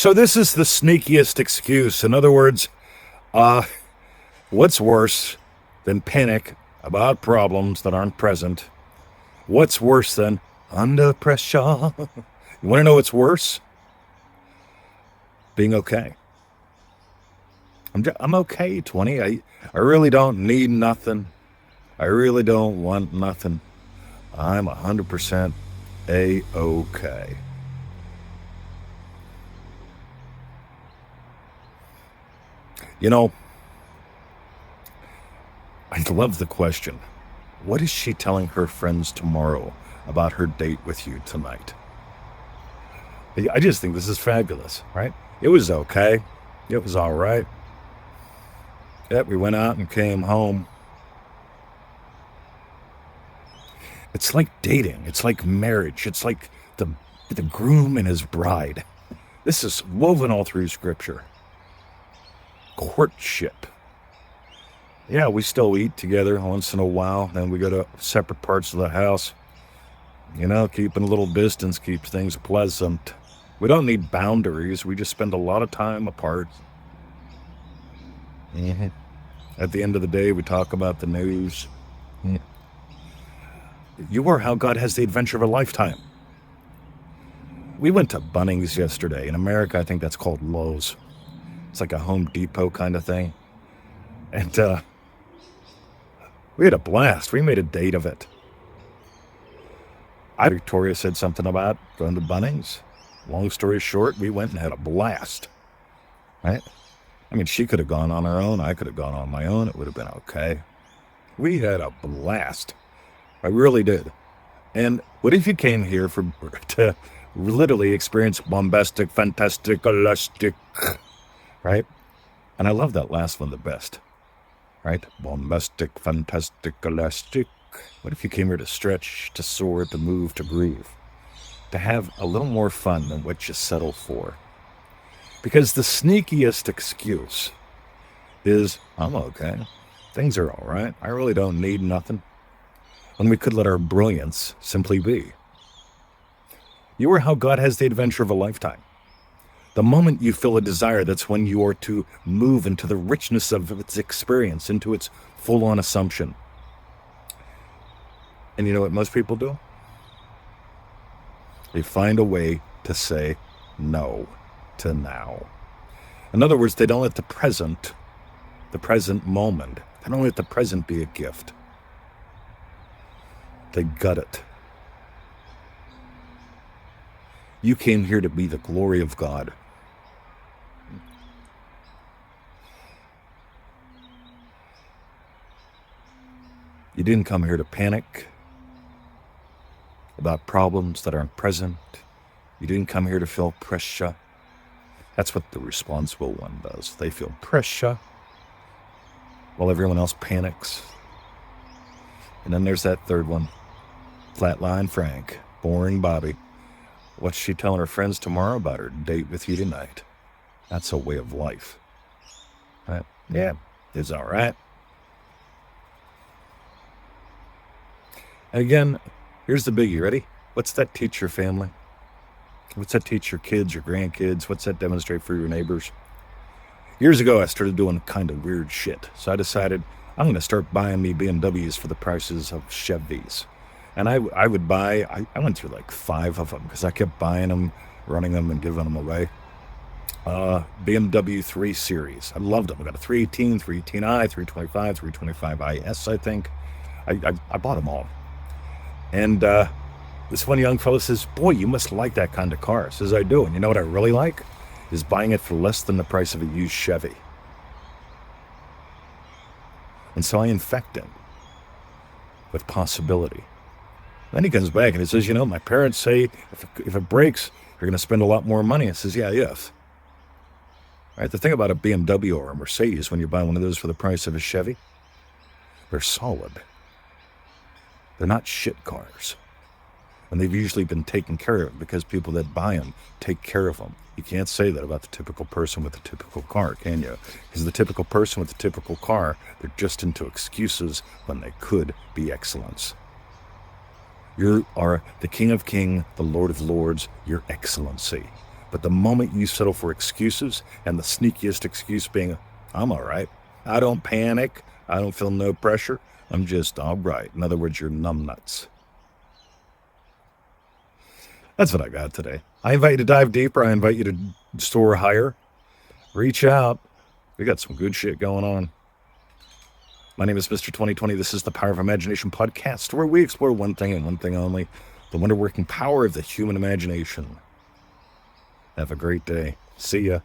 So this is the sneakiest excuse. In other words, uh, what's worse than panic about problems that aren't present? What's worse than under pressure? You want to know what's worse? Being okay. I'm okay, 20. I really don't need nothing. I really don't want nothing. I'm 100% A-okay. You know, I love the question. What is she telling her friends tomorrow about her date with you tonight? I just think this is fabulous, right? It was okay. It was all right. Yeah, we went out and came home. It's like dating. It's like marriage. It's like the groom and his bride. This is woven all through Scripture. Courtship. Yeah, we still eat together once in a while. Then we go to separate parts of the house. You know, keeping a little distance keeps things pleasant. We don't need boundaries. We just spend a lot of time apart. Mm-hmm. At the end of the day, we talk about the news. Mm. You are how God has the adventure of a lifetime. We went to Bunnings yesterday. In America, I think that's called Lowe's. It's like a Home Depot kind of thing. And we had a blast. We made a date of it. Victoria said something about going to Bunnings. Long story short, we went and had a blast. Right? I mean, she could have gone on her own. I could have gone on my own. It would have been okay. We had a blast. I really did. And what if you came here to literally experience bombastic, fantastic, elastic, right? And I love that last one the best, right? Bombastic, fantastic, elastic. What if you came here to stretch, to soar, to move, to groove, to have a little more fun than what you settle for? Because the sneakiest excuse is, I'm okay. Things are all right. I really don't need nothing. When we could let our brilliance simply be. You are how God has the adventure of a lifetime. The moment you feel a desire, that's when you are to move into the richness of its experience, into its full-on assumption. And you know what most people do? They find a way to say no to now. In other words, they don't let the present moment, they don't let the present be a gift. They gut it. You came here to be the glory of God. You didn't come here to panic about problems that aren't present. You didn't come here to feel pressure. That's what the responsible one does. They feel pressure while everyone else panics. And then there's that third one. Flatline Frank, boring Bobby. What's she telling her friends tomorrow about her date with you tonight? That's a way of life. Right? Yeah, it's all right. Again, here's the biggie. Ready? What's that teach your family? What's that teach your kids, your grandkids? What's that demonstrate for your neighbors? Years ago, I started doing kind of weird shit. So I decided I'm going to start buying me BMWs for the prices of Chevys. And I would buy, I went through like 5 of them because I kept buying them, running them, and giving them away. BMW 3 Series. I loved them. I got a 318, 318i, 325, 325IS, I think. I bought them all. And this one young fellow says, boy, you must like that kind of car. I says, I do. And you know what I really like? Is buying it for less than the price of a used Chevy. And so I infect him with possibility. Then he comes back and he says, you know, my parents say if it breaks, you're going to spend a lot more money. I says, yeah, yes. Right, the thing about a BMW or a Mercedes, when you buy one of those for the price of a Chevy, they're solid. They're not shit cars. And they've usually been taken care of because people that buy them take care of them. You can't say that about the typical person with a typical car, can you? Because the typical person with the typical car, they're just into excuses when they could be excellence. You are the King of Kings, the Lord of Lords, your excellency. But the moment you settle for excuses, and the sneakiest excuse being, I'm all right, I don't panic, I don't feel no pressure, I'm just all right. In other words, you're numbnuts. That's what I got today. I invite you to dive deeper. I invite you to soar higher. Reach out. We got some good shit going on. My name is Mr. 2020. This is the Power of Imagination podcast, where we explore one thing and one thing only, the wonder-working power of the human imagination. Have a great day. See ya.